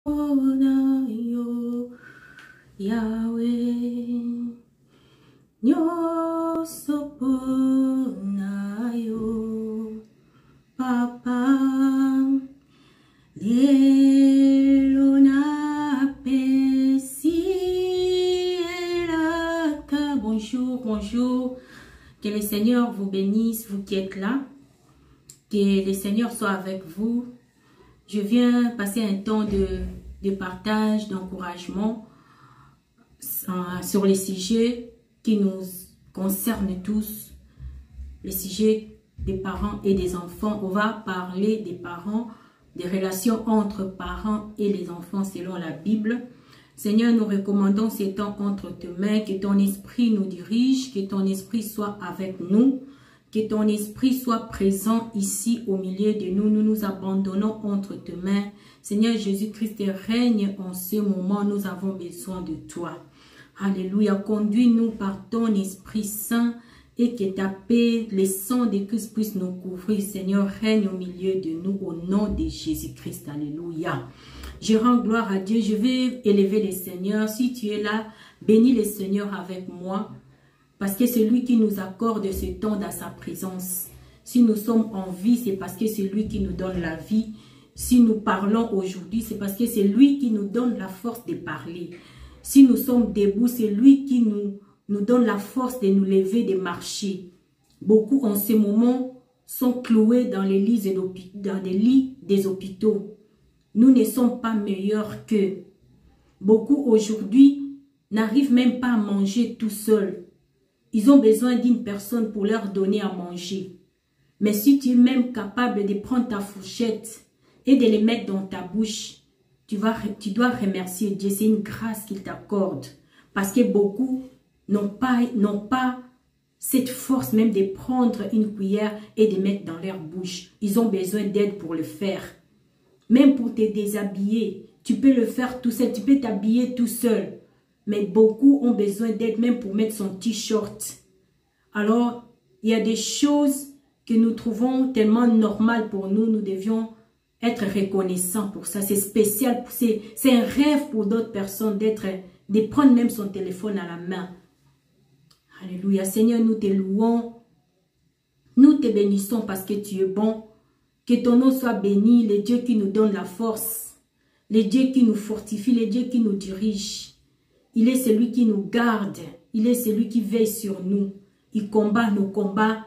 yo Yahweh nyosopona yo Papa lelo na pesi elaka. Bonjour, bonjour. Que le Seigneur vous bénisse, vous qui êtes là. Que le Seigneur soit avec vous. Je viens passer un temps de partage, d'encouragement sur les sujets qui nous concernent tous, les sujets des parents et des enfants. On va parler des parents, des relations entre parents et les enfants selon la Bible. Seigneur, nous recommandons ces temps entre tes mains, que ton esprit nous dirige, que ton esprit soit avec nous, que ton esprit soit présent ici au milieu de nous. Nous nous abandonnons entre tes mains. Seigneur Jésus-Christ, règne en ce moment. Nous avons besoin de toi. Alléluia. Conduis-nous par ton Esprit Saint et que ta paix, le sang de Christ puisse nous couvrir. Seigneur, règne au milieu de nous au nom de Jésus-Christ. Alléluia. Je rends gloire à Dieu. Je vais élever le Seigneur. Si tu es là, bénis le Seigneur avec moi. Parce que c'est lui qui nous accorde ce temps dans sa présence. Si nous sommes en vie, c'est parce que c'est lui qui nous donne la vie. Si nous parlons aujourd'hui, c'est parce que c'est lui qui nous donne la force de parler. Si nous sommes debout, c'est lui qui nous donne la force de nous lever, de marcher. Beaucoup en ce moment sont cloués dans les lits des hôpitaux. Nous ne sommes pas meilleurs qu'eux. Beaucoup aujourd'hui n'arrivent même pas à manger tout seuls. Ils ont besoin d'une personne pour leur donner à manger. Mais si tu es même capable de prendre ta fourchette et de les mettre dans ta bouche, tu dois remercier Dieu. C'est une grâce qu'il t'accorde. Parce que beaucoup n'ont pas cette force même de prendre une cuillère et de mettre dans leur bouche. Ils ont besoin d'aide pour le faire. Même pour te déshabiller, tu peux le faire tout seul. Tu peux t'habiller tout seul. Mais beaucoup ont besoin d'aide même pour mettre son t-shirt. Alors, il y a des choses que nous trouvons tellement normales pour nous. Nous devions être reconnaissants pour ça. C'est spécial. C'est un rêve pour d'autres personnes de prendre même son téléphone à la main. Alléluia. Seigneur, nous te louons. Nous te bénissons parce que tu es bon. Que ton nom soit béni. Le Dieu qui nous donne la force. Le Dieu qui nous fortifie. Le Dieu qui nous dirige. Il est celui qui nous garde. Il est celui qui veille sur nous. Il combat nos combats.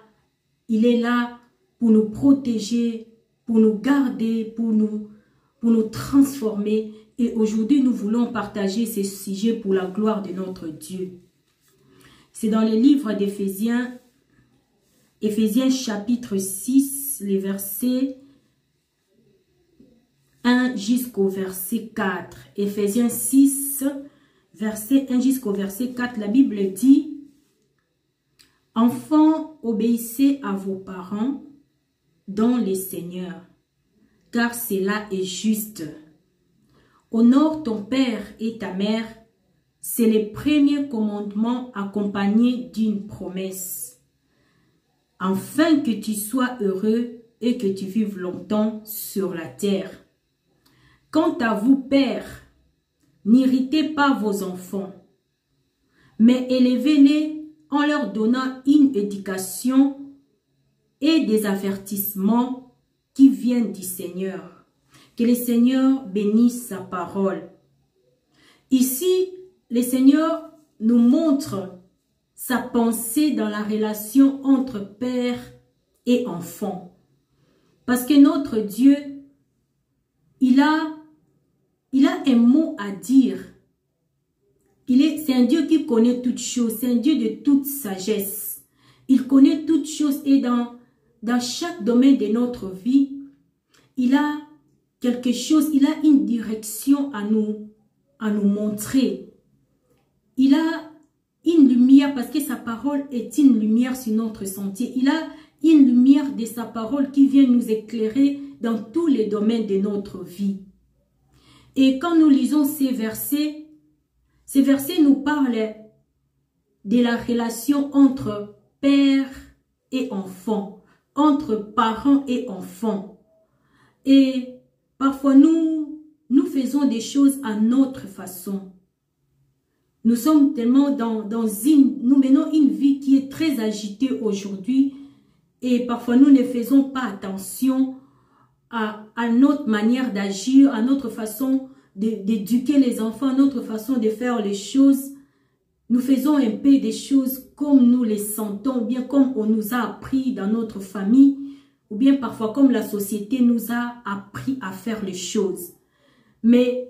Il est là pour nous protéger, pour nous garder, pour nous transformer. Et aujourd'hui, nous voulons partager ces sujets pour la gloire de notre Dieu. C'est dans le livre d'Éphésiens, Éphésiens chapitre 6, les versets 1 jusqu'au verset 4. Éphésiens 6, verset 1 jusqu'au verset 4, la Bible dit: « Enfants, obéissez à vos parents dans les seigneurs, car cela est juste. Honore ton père et ta mère, c'est le premier commandement accompagné d'une promesse, afin que tu sois heureux et que tu vives longtemps sur la terre. Quant à vous, pères, n'irritez pas vos enfants, mais élevez-les en leur donnant une éducation et des avertissements qui viennent du Seigneur. » Que le Seigneur bénisse sa parole. Ici, le Seigneur nous montre sa pensée dans la relation entre père et enfant. Parce que notre Dieu, il a un mot à dire. C'est un Dieu qui connaît toutes choses. C'est un Dieu de toute sagesse. Il connaît toutes choses et dans chaque domaine de notre vie, il a quelque chose, il a une direction à nous montrer. Il a une lumière parce que sa parole est une lumière sur notre sentier. Il a une lumière de sa parole qui vient nous éclairer dans tous les domaines de notre vie. Et quand nous lisons ces versets nous parlent de la relation entre père et enfant, entre parents et enfants. Et parfois nous nous faisons des choses à notre façon. Nous sommes tellement nous menons une vie qui est très agitée aujourd'hui et parfois nous ne faisons pas attention à notre manière d'agir, à notre façon d'éduquer les enfants, à notre façon de faire les choses. Nous faisons un peu des choses comme nous les sentons, ou bien comme on nous a appris dans notre famille, ou bien parfois comme la société nous a appris à faire les choses. Mais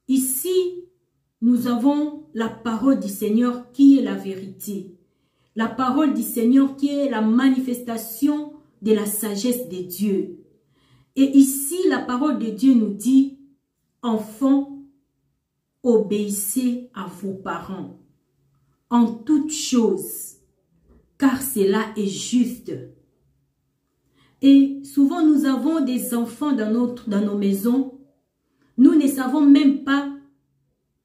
ici, nous avons la parole du Seigneur qui est la vérité. La parole du Seigneur qui est la manifestation de la sagesse de Dieu. Et ici, la parole de Dieu nous dit, enfants, obéissez à vos parents en toutes choses, car cela est juste. Et souvent, nous avons des enfants dans nos maisons. Nous ne savons même pas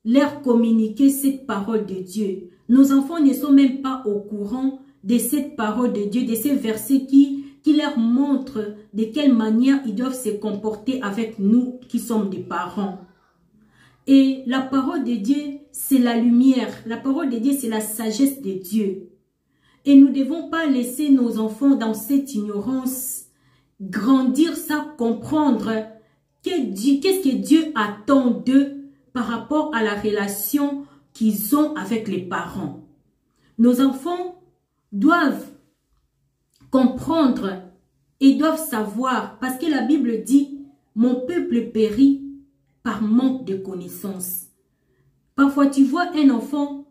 leur communiquer cette parole de Dieu. Nos enfants ne sont même pas au courant de cette parole de Dieu, de ces versets qui leur montrent de quelle manière ils doivent se comporter avec nous qui sommes des parents. Et la parole de Dieu, c'est la lumière. La parole de Dieu, c'est la sagesse de Dieu. Et nous ne devons pas laisser nos enfants dans cette ignorance, grandir sans comprendre qu'est-ce que Dieu attend d'eux par rapport à la relation qu'ils ont avec les parents. Nos enfants doivent comprendre et doivent savoir, parce que la Bible dit, mon peuple périt par manque de connaissances. Parfois, tu vois un enfant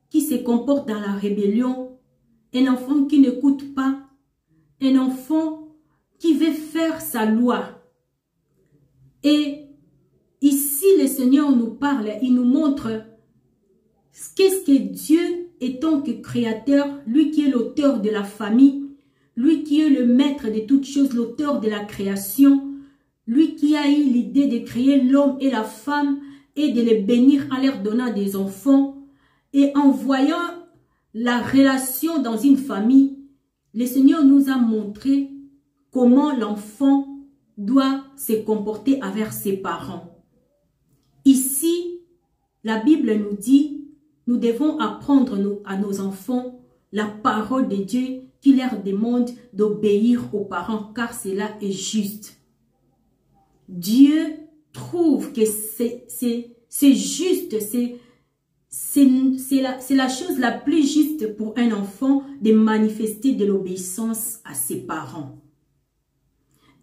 qui se comporte dans la rébellion, un enfant qui n'écoute pas, un enfant qui veut faire sa loi. Et ici, le Seigneur nous parle, il nous montre qu'est-ce que Dieu est tant que créateur, lui qui est l'auteur de la famille, lui qui est le maître de toutes choses, l'auteur de la création, lui qui a eu l'idée de créer l'homme et la femme et de les bénir en leur donnant des enfants. Et en voyant la relation dans une famille, le Seigneur nous a montré comment l'enfant doit se comporter avec ses parents. Ici, la Bible nous dit, nous devons apprendre à nos enfants la parole de Dieu qui leur demande d'obéir aux parents car cela est juste. Dieu trouve que c'est juste, c'est la chose la plus juste pour un enfant de manifester de l'obéissance à ses parents.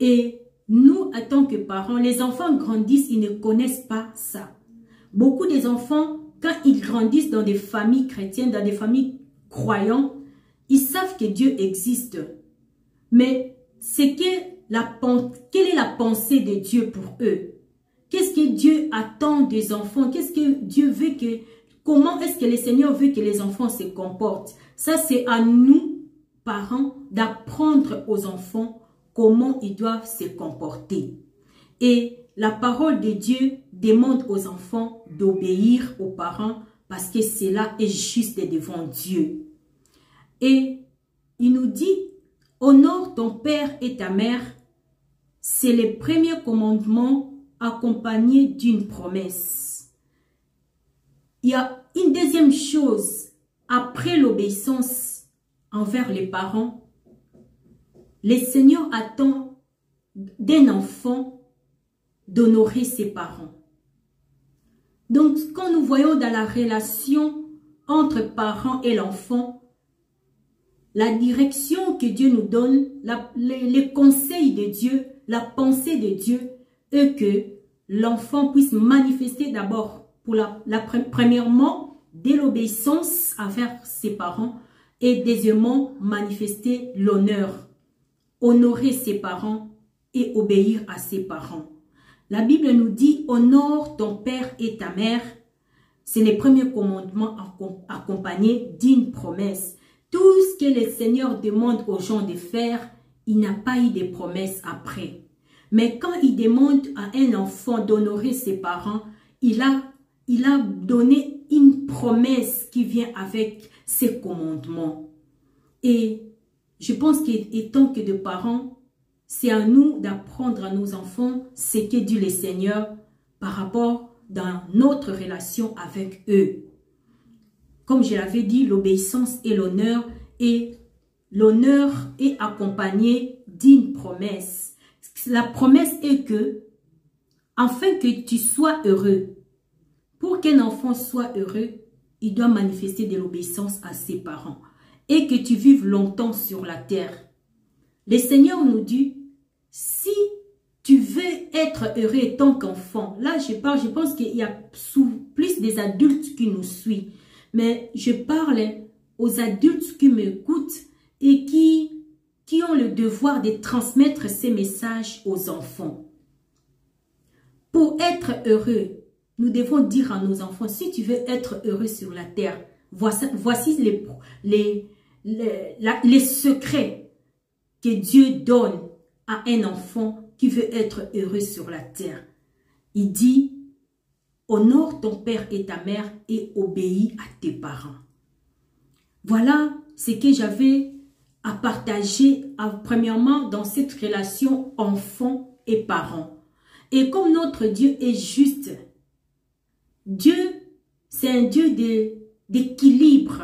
Et nous, en tant que parents, les enfants grandissent, ils ne connaissent pas ça. Beaucoup des enfants, quand ils grandissent dans des familles chrétiennes, dans des familles croyantes, ils savent que Dieu existe. Mais quelle est la pensée de Dieu pour eux? Qu'est-ce que Dieu attend des enfants? Qu'est-ce que Dieu veut comment est-ce que le Seigneur veut que les enfants se comportent? Ça, c'est à nous, parents, d'apprendre aux enfants comment ils doivent se comporter. Et la parole de Dieu demande aux enfants d'obéir aux parents parce que cela est juste devant Dieu. Et il nous dit, honore ton père et ta mère, c'est le premier commandement accompagné d'une promesse. Il y a une deuxième chose, après l'obéissance envers les parents, le Seigneur attend d'un enfant d'honorer ses parents. Donc, quand nous voyons dans la relation entre parents et l'enfant, la direction que Dieu nous donne, les conseils de Dieu, la pensée de Dieu, est que l'enfant puisse manifester d'abord, premièrement, de l'obéissance envers ses parents et deuxièmement, manifester l'honneur, honorer ses parents et obéir à ses parents. La Bible nous dit, honore ton père et ta mère. C'est le premier commandement accompagné d'une promesse. Tout ce que le Seigneur demande aux gens de faire, il n'a pas eu de promesse après. Mais quand il demande à un enfant d'honorer ses parents, il a donné une promesse qui vient avec ses commandements. Et je pense qu'étant que de parents, c'est à nous d'apprendre à nos enfants ce que dit le Seigneur par rapport dans notre relation avec eux. Comme je l'avais dit, l'obéissance et l'honneur est accompagné d'une promesse. La promesse est que, afin que tu sois heureux, pour qu'un enfant soit heureux, il doit manifester de l'obéissance à ses parents et que tu vives longtemps sur la terre. Le Seigneur nous dit, si tu veux être heureux en tant qu'enfant, là je pense qu'il y a plus des adultes qui nous suivent, mais je parle aux adultes qui m'écoutent et qui ont le devoir de transmettre ces messages aux enfants. Pour être heureux, nous devons dire à nos enfants, si tu veux être heureux sur la terre, voici les secrets que Dieu donne à un enfant qui veut être heureux sur la terre. Il dit, honore ton père et ta mère et obéis à tes parents. Voilà ce que j'avais à partager premièrement dans cette relation enfant et parent. Et comme notre Dieu est juste, Dieu, c'est un Dieu d'équilibre.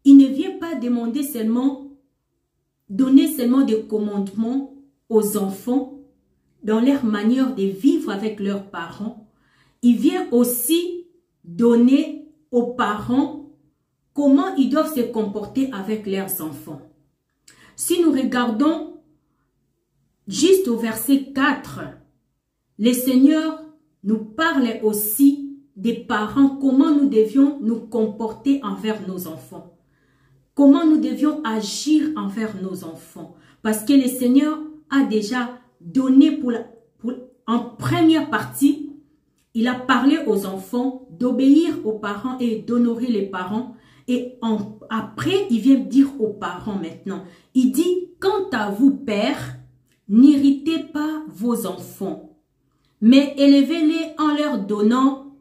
Il ne vient pas demander donner seulement des commandements aux enfants dans leur manière de vivre avec leurs parents. Il vient aussi donner aux parents comment ils doivent se comporter avec leurs enfants. Si nous regardons juste au verset 4, le Seigneur nous parle aussi des parents, comment nous devions nous comporter envers nos enfants. Comment nous devions agir envers nos enfants. Parce que le Seigneur a déjà donné en première partie, il a parlé aux enfants d'obéir aux parents et d'honorer les parents. Et après, il vient dire aux parents maintenant. Il dit, quant à vous, pères, n'irritez pas vos enfants, mais élevez-les en leur donnant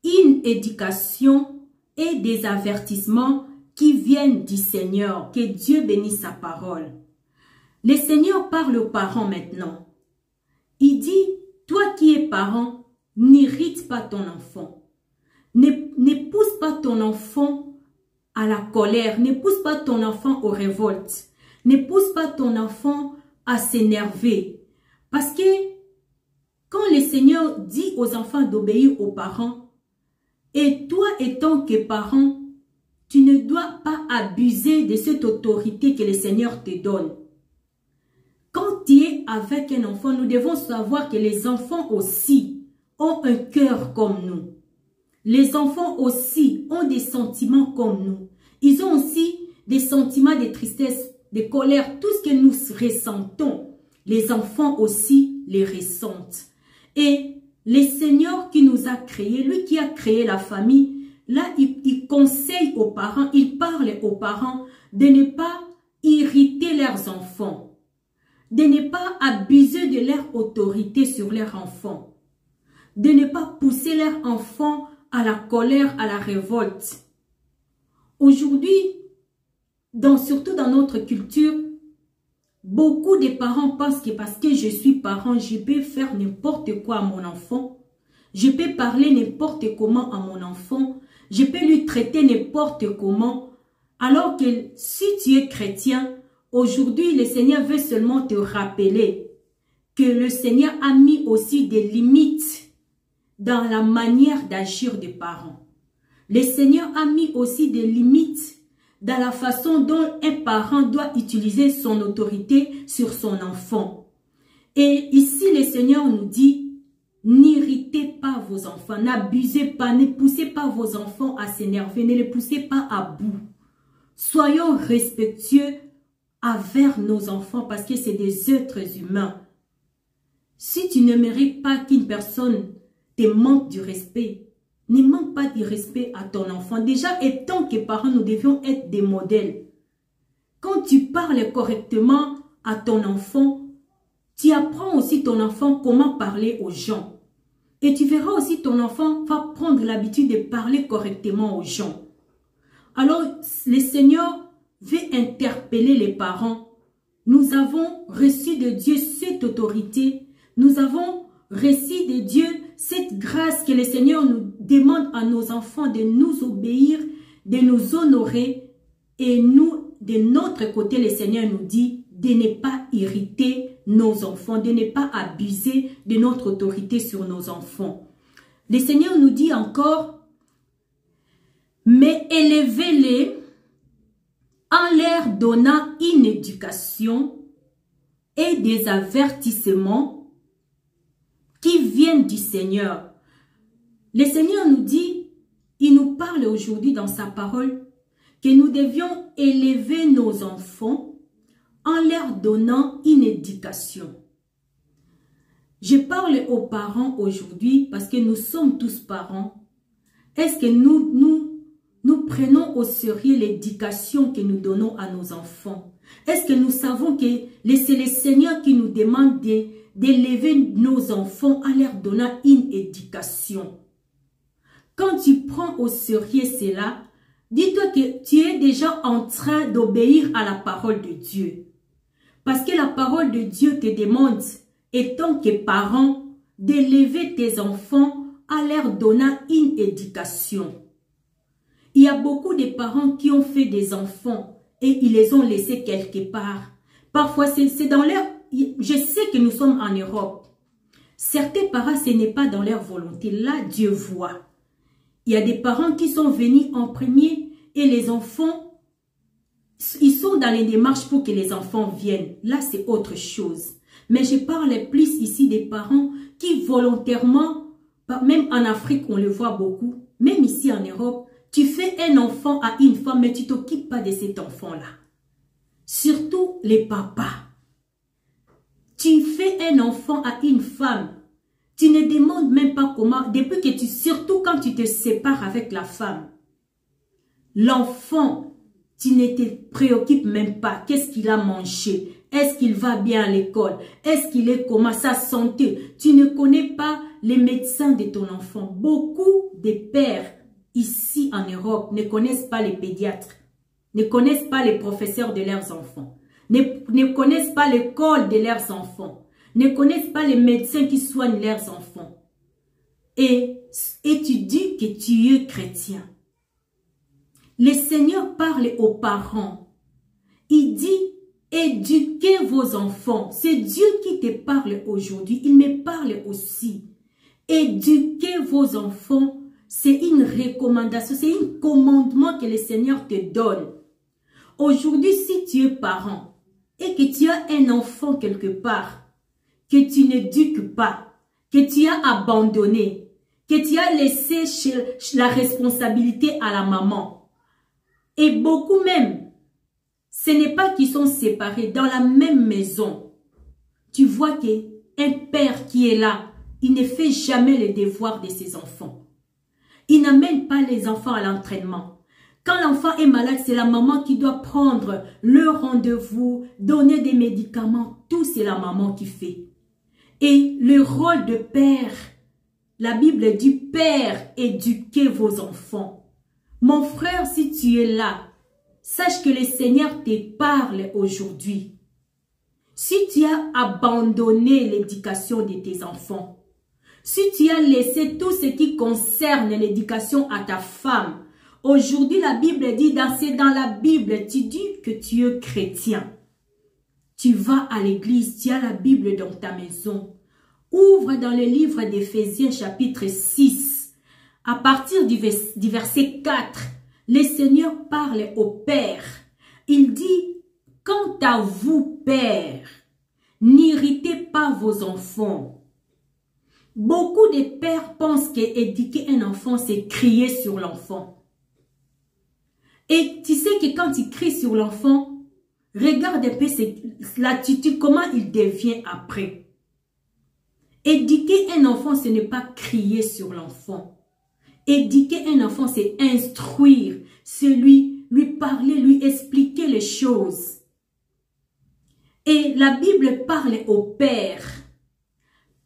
une éducation et des avertissements qui viennent du Seigneur. Que Dieu bénisse sa parole. Le Seigneur parle aux parents maintenant. Il dit, toi qui es parent, n'irrite pas ton enfant. Ne pousse pas ton enfant à la colère. Ne pousse pas ton enfant aux révoltes. Ne pousse pas ton enfant à s'énerver. Parce que quand le Seigneur dit aux enfants d'obéir aux parents, et toi étant que parent, tu ne dois pas abuser de cette autorité que le Seigneur te donne. Quand tu es avec un enfant, nous devons savoir que les enfants aussi ont un cœur comme nous. Les enfants aussi ont des sentiments comme nous. Ils ont aussi des sentiments de tristesse, de colère, tout ce que nous ressentons. Les enfants aussi les ressentent. Et le Seigneur qui nous a créés, lui qui a créé la famille, là, il conseille aux parents, il parle aux parents de ne pas irriter leurs enfants, de ne pas abuser de leur autorité sur leurs enfants, de ne pas pousser leurs enfants à la colère, à la révolte. Aujourd'hui, surtout dans notre culture, beaucoup de parents pensent que parce que je suis parent, je peux faire n'importe quoi à mon enfant. Je peux parler n'importe comment à mon enfant. Je peux lui traiter n'importe comment. Alors que si tu es chrétien, aujourd'hui, le Seigneur veut seulement te rappeler que le Seigneur a mis aussi des limites dans la manière d'agir des parents. Le Seigneur a mis aussi des limites dans la façon dont un parent doit utiliser son autorité sur son enfant. Et ici, le Seigneur nous dit, n'irritez pas vos enfants, n'abusez pas, ne poussez pas vos enfants à s'énerver, ne les poussez pas à bout. Soyons respectueux envers nos enfants parce que c'est des êtres humains. Si tu ne mérites pas qu'une personne te manque du respect, ne manque pas du respect à ton enfant. Déjà, étant que parents, nous devions être des modèles. Quand tu parles correctement à ton enfant, tu apprends aussi ton enfant comment parler aux gens. Et tu verras aussi ton enfant va prendre l'habitude de parler correctement aux gens. Alors, le Seigneur veut interpeller les parents. Nous avons reçu de Dieu cette autorité. Nous avons récit de Dieu, cette grâce que le Seigneur nous demande à nos enfants de nous obéir, de nous honorer, et nous, de notre côté, le Seigneur nous dit de ne pas irriter nos enfants, de ne pas abuser de notre autorité sur nos enfants. Le Seigneur nous dit encore, mais élevez-les en leur donnant une éducation et des avertissements qui viennent du Seigneur. Le Seigneur nous dit, il nous parle aujourd'hui dans sa parole, que nous devions élever nos enfants en leur donnant une éducation. Je parle aux parents aujourd'hui parce que nous sommes tous parents. Est-ce que nous prenons au sérieux l'éducation que nous donnons à nos enfants? Est-ce que nous savons que c'est le Seigneur qui nous demande d'élever nos enfants en leur donnant une éducation? Quand tu prends au sérieux cela, dis-toi que tu es déjà en train d'obéir à la parole de Dieu. Parce que la parole de Dieu te demande, étant que parent, d'élever tes enfants en leur donnant une éducation. Il y a beaucoup de parents qui ont fait des enfants et ils les ont laissés quelque part. Parfois, c'est dans leur... Je sais que nous sommes en Europe. Certains parents, ce n'est pas dans leur volonté. Là, Dieu voit. Il y a des parents qui sont venus en premier et les enfants, ils sont dans les démarches pour que les enfants viennent. Là, c'est autre chose. Mais je parle plus ici des parents qui volontairement, même en Afrique, on le voit beaucoup, même ici en Europe, tu fais un enfant à une femme, mais tu ne t'occupes pas de cet enfant-là. Surtout les papas. Tu fais un enfant à une femme, tu ne demandes même pas comment, depuis que surtout quand tu te sépares avec la femme, l'enfant, tu ne te préoccupes même pas. Qu'est-ce qu'il a mangé? Est-ce qu'il va bien à l'école? Est-ce qu'il est comment? Sa santé? Tu ne connais pas les médecins de ton enfant. Beaucoup de pères ici en Europe ne connaissent pas les pédiatres, ne connaissent pas les professeurs de leurs enfants, ne connaissent pas l'école de leurs enfants, ne connaissent pas les médecins qui soignent leurs enfants. Et tu dis que tu es chrétien. Le Seigneur parle aux parents. Il dit, éduquez vos enfants. C'est Dieu qui te parle aujourd'hui. Il me parle aussi. Éduquez vos enfants. C'est une recommandation, c'est un commandement que le Seigneur te donne. Aujourd'hui, si tu es parent et que tu as un enfant quelque part, que tu n'éduques pas, que tu as abandonné, que tu as laissé la responsabilité à la maman, et beaucoup même, ce n'est pas qu'ils sont séparés dans la même maison. Tu vois qu'un père qui est là, il ne fait jamais les devoirs de ses enfants. Il n'amène pas les enfants à l'entraînement. Quand l'enfant est malade, c'est la maman qui doit prendre le rendez-vous, donner des médicaments. Tout, c'est la maman qui fait. Et le rôle de père, la Bible dit, père, éduquez vos enfants. Mon frère, si tu es là, sache que le Seigneur te parle aujourd'hui. Si tu as abandonné l'éducation de tes enfants, si tu as laissé tout ce qui concerne l'éducation à ta femme, aujourd'hui la Bible dit, c'est dans la Bible, tu dis que tu es chrétien. Tu vas à l'église, tu as la Bible dans ta maison. Ouvre dans le livre d'Éphésiens chapitre 6. À partir du verset 4, le Seigneur parle au Père. Il dit, quant à vous, Père, n'irritez pas vos enfants. Beaucoup de pères pensent qu'éduquer un enfant, c'est crier sur l'enfant. Et tu sais que quand tu cries sur l'enfant, regarde un peu l'attitude, comment il devient après. Éduquer un enfant, ce n'est pas crier sur l'enfant. Éduquer un enfant, c'est instruire, c'est lui parler, lui expliquer les choses. Et la Bible parle au père.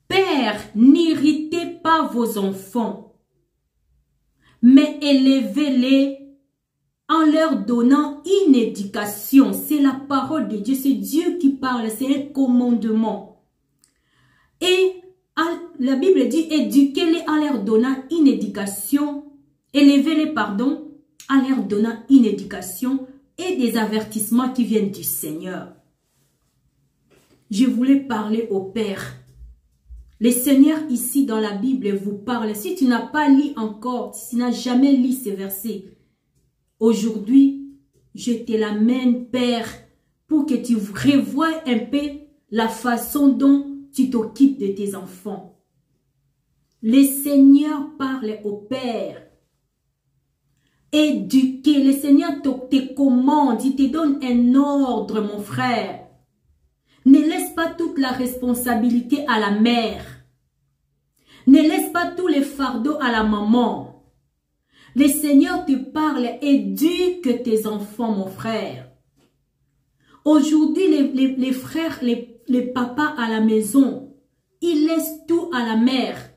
Père, n'irritez pas vos enfants, mais élevez-les en leur donnant une éducation. C'est la parole de Dieu, c'est Dieu qui parle, c'est un commandement. Et la Bible dit, éduquez-les en leur donnant une éducation, élevez-les, pardon, en leur donnant une éducation et des avertissements qui viennent du Seigneur. Je voulais parler au Père. Le Seigneur ici dans la Bible vous parle. Si tu n'as pas lu encore, si tu n'as jamais lu ces versets, aujourd'hui, je te l'amène, Père, pour que tu revoies un peu la façon dont tu t'occupes de tes enfants. Le Seigneur parle au Père. Éduquer, le Seigneur te commande, il te donne un ordre, mon frère. Ne laisse pas toute la responsabilité à la mère. Ne laisse pas tous les fardeaux à la maman. Le Seigneur te parle, éduque tes enfants, mon frère. Aujourd'hui, les frères, les papas à la maison, ils laissent tout à la mère.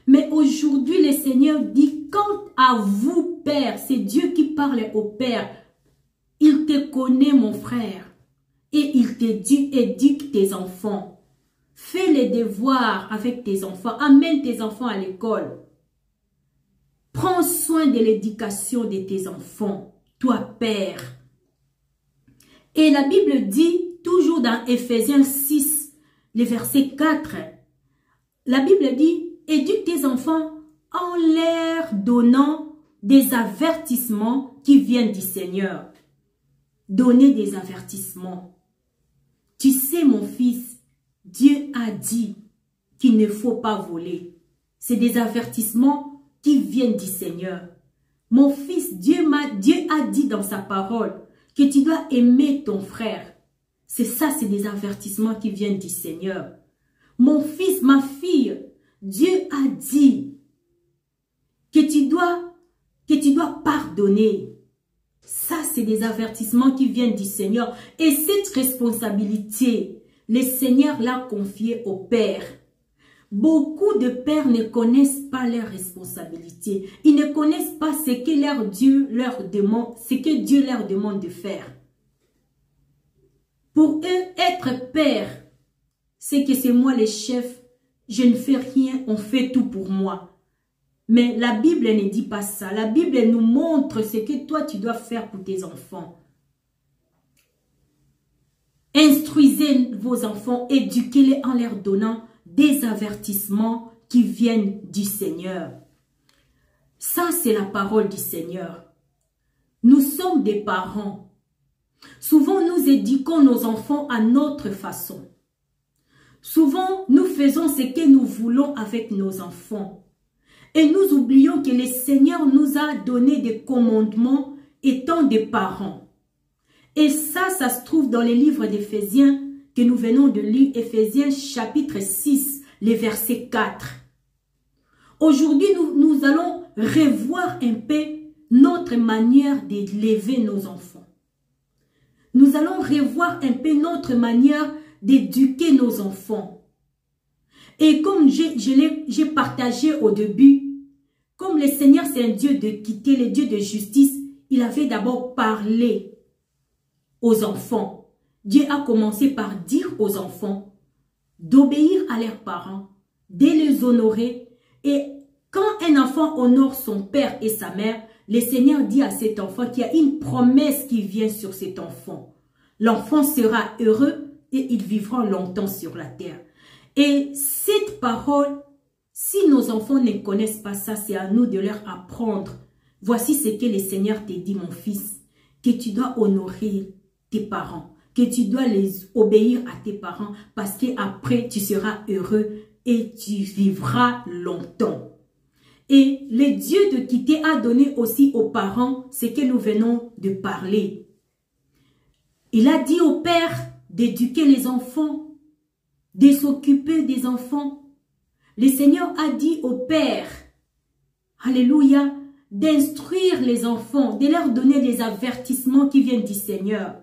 Mais aujourd'hui, le Seigneur dit, quant à vous, Père, c'est Dieu qui parle au Père. Il te connaît, mon frère. Et il te dit, éduque tes enfants. Fais les devoirs avec tes enfants. Amène tes enfants à l'école. Prends soin de l'éducation de tes enfants, toi, Père. Et la Bible dit, toujours dans Éphésiens 6, le verset 4, la Bible dit, éduque tes enfants en leur donnant des avertissements qui viennent du Seigneur. Donnez des avertissements. Tu sais, mon fils, Dieu a dit qu'il ne faut pas voler. C'est des avertissements qui viennent du Seigneur. Mon fils, Dieu a dit dans sa parole que tu dois aimer ton frère. C'est ça, c'est des avertissements qui viennent du Seigneur. Mon fils, ma fille, Dieu a dit que tu dois pardonner. Ça, c'est des avertissements qui viennent du Seigneur. Et cette responsabilité, le Seigneur l'a confiée au Père. Beaucoup de pères ne connaissent pas leurs responsabilités. Ils ne connaissent pas ce que Dieu leur demande de faire. Pour eux, être père, c'est que c'est moi le chef, je ne fais rien, on fait tout pour moi. Mais la Bible ne dit pas ça. La Bible nous montre ce que toi tu dois faire pour tes enfants. Instruisez vos enfants, éduquez-les en leur donnant des avertissements qui viennent du Seigneur. Ça, c'est la parole du Seigneur. Nous sommes des parents. Souvent, nous éduquons nos enfants à notre façon. Souvent, nous faisons ce que nous voulons avec nos enfants. Et nous oublions que le Seigneur nous a donné des commandements étant des parents. Et ça se trouve dans les livres d'Éphésiens que nous venons de lire, Éphésiens chapitre 6, les versets 4. Aujourd'hui, nous allons revoir un peu notre manière d'élever nos enfants. Nous allons revoir un peu notre manière d'éduquer nos enfants. Et comme j'ai partagé au début, comme le Seigneur c'est un Dieu d'équité, le Dieu de justice, il avait d'abord parlé aux enfants. Dieu a commencé par dire aux enfants d'obéir à leurs parents, de les honorer. Et quand un enfant honore son père et sa mère, le Seigneur dit à cet enfant qu'il y a une promesse qui vient sur cet enfant. L'enfant sera heureux et il vivra longtemps sur la terre. Et cette parole, si nos enfants ne connaissent pas ça, c'est à nous de leur apprendre. Voici ce que le Seigneur te dit, mon fils, que tu dois honorer tes parents, que tu dois les obéir à tes parents, parce qu'après tu seras heureux et tu vivras longtemps. Et le Dieu de quitter a donné aussi aux parents ce que nous venons de parler. Il a dit au père d'éduquer les enfants, de s'occuper des enfants. Le Seigneur a dit au père, alléluia, d'instruire les enfants, de leur donner des avertissements qui viennent du Seigneur.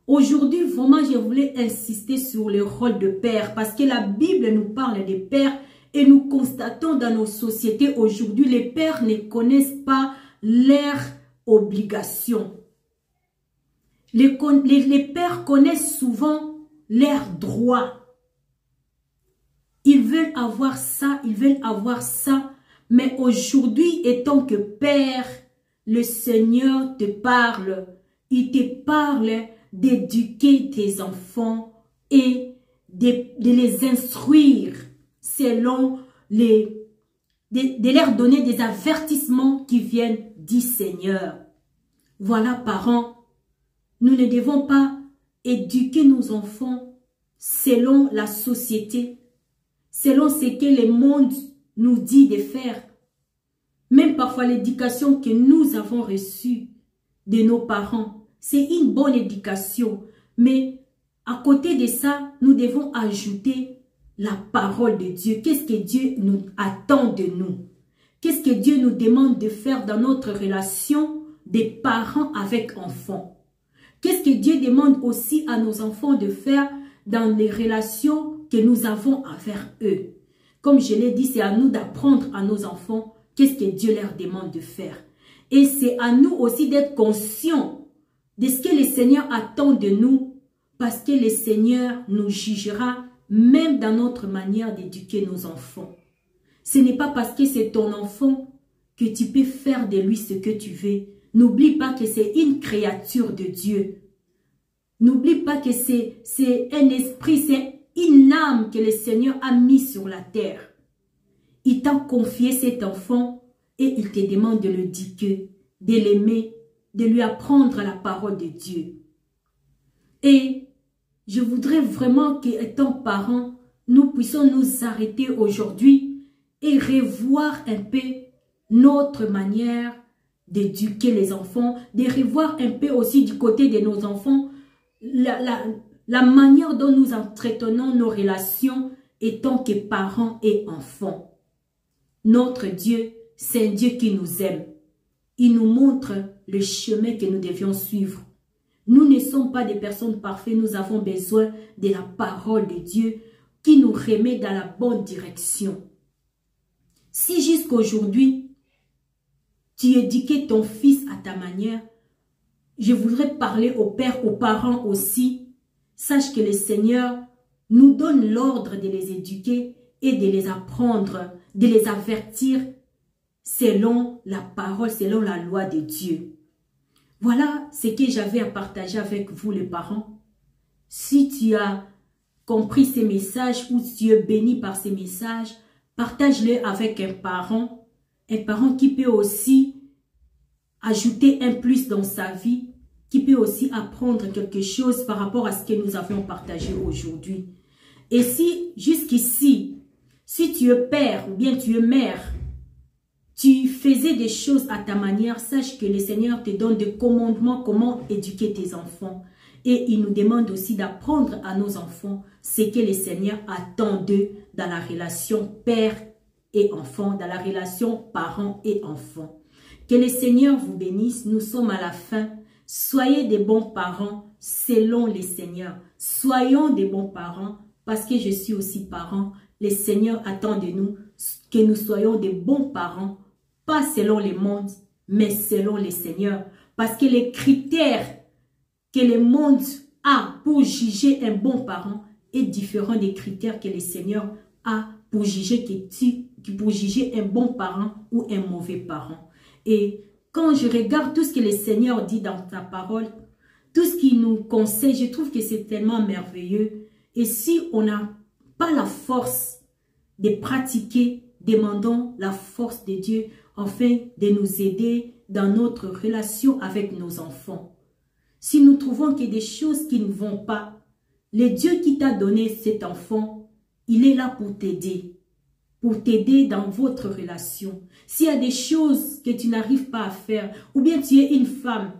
Aujourd'hui, vraiment, je voulais insister sur le rôle de père parce que la Bible nous parle des pères et nous constatons dans nos sociétés aujourd'hui, les pères ne connaissent pas leurs obligations. Les pères connaissent souvent leurs droits. Ils veulent avoir ça, ils veulent avoir ça. Mais aujourd'hui, étant que Père, le Seigneur te parle. Il te parle d'éduquer tes enfants et de les instruire selon de leur donner des avertissements qui viennent du Seigneur. Voilà, parents, nous ne devons pas éduquer nos enfants selon la société, selon ce que le monde nous dit de faire. Même parfois l'éducation que nous avons reçue de nos parents, c'est une bonne éducation. Mais à côté de ça, nous devons ajouter la parole de Dieu. Qu'est-ce que Dieu nous attend de nous? Qu'est-ce que Dieu nous demande de faire dans notre relation des parents avec enfants? Qu'est-ce que Dieu demande aussi à nos enfants de faire dans les relations que nous avons envers eux? Comme je l'ai dit, c'est à nous d'apprendre à nos enfants qu'est-ce que Dieu leur demande de faire. Et c'est à nous aussi d'être conscients de ce que le Seigneur attend de nous, parce que le Seigneur nous jugera même dans notre manière d'éduquer nos enfants. Ce n'est pas parce que c'est ton enfant que tu peux faire de lui ce que tu veux. N'oublie pas que c'est une créature de Dieu. N'oublie pas que c'est un esprit, c'est une âme que le Seigneur a mis sur la terre. Il t'a confié cet enfant et il te demande de l'éduquer, de l'aimer, de lui apprendre la parole de Dieu. Et je voudrais vraiment qu'étant parents, nous puissions nous arrêter aujourd'hui et revoir un peu notre manière d'éduquer les enfants, de revoir un peu aussi du côté de nos enfants la manière dont nous entretenons nos relations étant que parents et enfants. Notre Dieu, c'est un Dieu qui nous aime. Il nous montre le chemin que nous devions suivre. Nous ne sommes pas des personnes parfaites, nous avons besoin de la parole de Dieu qui nous remet dans la bonne direction. Si jusqu'aujourd'hui, tu éduquais ton fils à ta manière, je voudrais parler aux pères, aux parents aussi. Sache que le Seigneur nous donne l'ordre de les éduquer et de les apprendre, de les avertir selon la parole, selon la loi de Dieu. Voilà ce que j'avais à partager avec vous les parents. Si tu as compris ces messages ou si tu es béni par ces messages, partage-les avec un parent qui peut aussi ajouter un plus dans sa vie, qui peut aussi apprendre quelque chose par rapport à ce que nous avons partagé aujourd'hui. Et si jusqu'ici, si tu es père ou bien tu es mère, tu faisais des choses à ta manière, sache que le Seigneur te donne des commandements comment éduquer tes enfants. Et il nous demande aussi d'apprendre à nos enfants ce que le Seigneur attend d'eux dans la relation père et enfant, dans la relation parents et enfants. Que le Seigneur vous bénisse, nous sommes à la fin. Soyez des bons parents selon le Seigneur. Soyons des bons parents parce que je suis aussi parent. Le Seigneur attend de nous que nous soyons des bons parents, pas selon le monde, mais selon le Seigneur. Parce que les critères que le monde a pour juger un bon parent est différent des critères que le Seigneur a pour juger, pour juger un bon parent ou un mauvais parent. Et quand je regarde tout ce que le Seigneur dit dans sa parole, tout ce qu'il nous conseille, je trouve que c'est tellement merveilleux. Et si on n'a pas la force de pratiquer, demandons la force de Dieu afin de nous aider dans notre relation avec nos enfants. Si nous trouvons qu'il y a des choses qui ne vont pas, le Dieu qui t'a donné cet enfant, il est là pour t'aider dans votre relation. S'il y a des choses que tu n'arrives pas à faire, ou bien tu es une femme,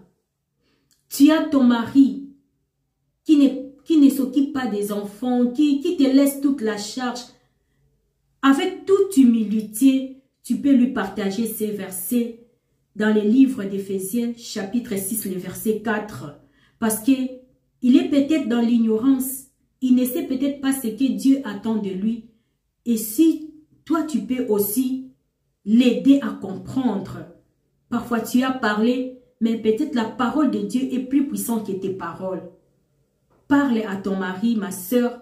tu as ton mari qui ne s'occupe pas des enfants, qui te laisse toute la charge, avec toute humilité, tu peux lui partager ces versets dans le livre d'Éphésiens, chapitre 6, le verset 4. Parce qu'il est peut-être dans l'ignorance, il ne sait peut-être pas ce que Dieu attend de lui. Et si toi, tu peux aussi l'aider à comprendre. Parfois, tu as parlé, mais peut-être la parole de Dieu est plus puissante que tes paroles. Parle à ton mari, ma sœur,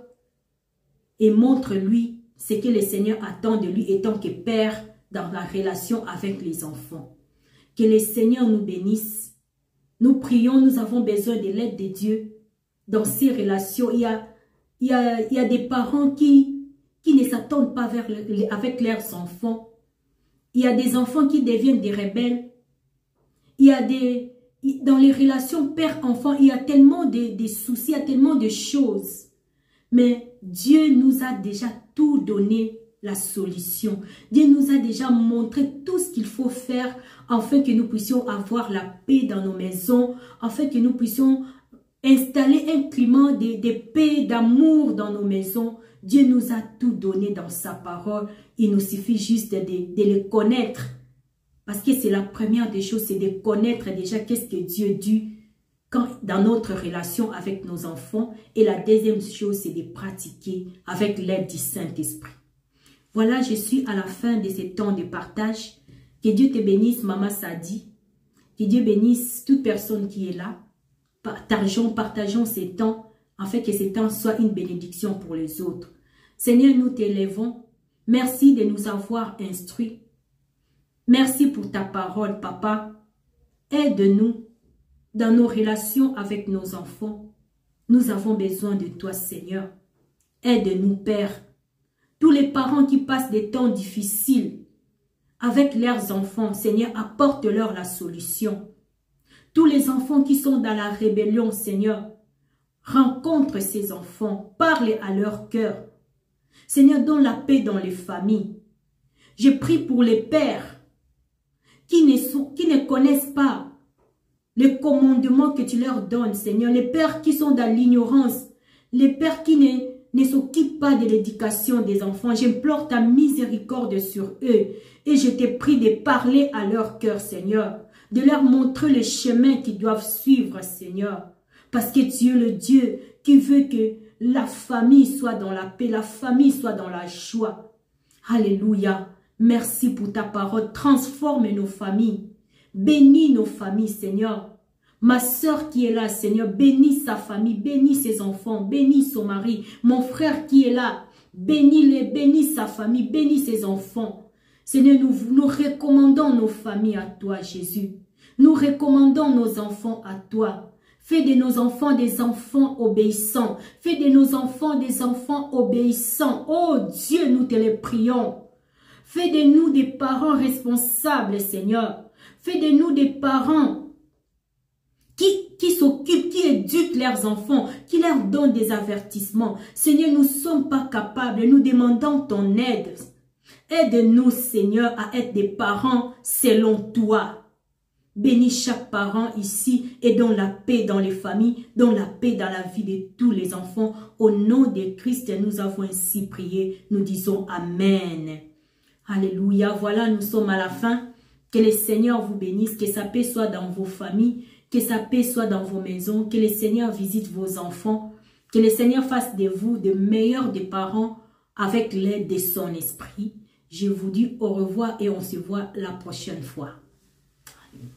et montre-lui ce que le Seigneur attend de lui étant que père dans la relation avec les enfants. Que le Seigneur nous bénisse. Nous prions, nous avons besoin de l'aide de Dieu. Dans ces relations, il y a des parents qui ne s'attendent pas avec leurs enfants. Il y a des enfants qui deviennent des rebelles. Dans les relations père-enfant, il y a tellement de soucis, il y a tellement de choses. Mais Dieu nous a déjà tout donné, la solution. Dieu nous a déjà montré tout ce qu'il faut faire afin que nous puissions avoir la paix dans nos maisons, afin que nous puissions installer un climat de paix, d'amour dans nos maisons. Dieu nous a tout donné dans sa parole. Il nous suffit juste de le connaître. Parce que c'est la première des choses, c'est de connaître déjà qu'est-ce que Dieu dit dans notre relation avec nos enfants. Et la deuxième chose, c'est de pratiquer avec l'aide du Saint-Esprit. Voilà, je suis à la fin de ce temps de partage. Que Dieu te bénisse, Maman Sadi. Que Dieu bénisse toute personne qui est là. Partageons ces temps, afin que ces temps soient une bénédiction pour les autres. Seigneur, nous t'élèvons. Merci de nous avoir instruits. Merci pour ta parole, Papa. Aide-nous dans nos relations avec nos enfants. Nous avons besoin de toi, Seigneur. Aide-nous, Père. Tous les parents qui passent des temps difficiles avec leurs enfants, Seigneur, apporte-leur la solution. Tous les enfants qui sont dans la rébellion, Seigneur, rencontre ces enfants, parle à leur cœur. Seigneur, donne la paix dans les familles. Je prie pour les pères qui ne connaissent pas le commandement que tu leur donnes, Seigneur. Les pères qui sont dans l'ignorance, les pères qui ne s'occupent pas de l'éducation des enfants. J'implore ta miséricorde sur eux et je te prie de parler à leur cœur, Seigneur, de leur montrer le chemin qu'ils doivent suivre, Seigneur. Parce que tu es le Dieu qui veut que la famille soit dans la paix, la famille soit dans la joie. Alléluia. Merci pour ta parole. Transforme nos familles. Bénis nos familles, Seigneur. Ma soeur qui est là, Seigneur, bénis sa famille, bénis ses enfants, bénis son mari. Mon frère qui est là, bénis-les, bénis sa famille, bénis ses enfants. Seigneur, nous recommandons nos familles à toi, Jésus. Nous recommandons nos enfants à toi. Fais de nos enfants des enfants obéissants. Fais de nos enfants des enfants obéissants. Oh Dieu, nous te les prions. Fais de nous des parents responsables, Seigneur. Fais de nous des parents qui s'occupent, qui éduquent leurs enfants, qui leur donnent des avertissements. Seigneur, nous ne sommes pas capables, nous demandons ton aide. Aide-nous, Seigneur, à être des parents selon toi. Bénis chaque parent ici et donne la paix dans les familles, donne la paix dans la vie de tous les enfants. Au nom de Christ, nous avons ainsi prié. Nous disons Amen. Alléluia. Voilà, nous sommes à la fin. Que le Seigneur vous bénisse, que sa paix soit dans vos familles, que sa paix soit dans vos maisons, que le Seigneur visite vos enfants, que le Seigneur fasse de vous de meilleurs des parents avec l'aide de son esprit. Je vous dis au revoir et on se voit la prochaine fois. Amen.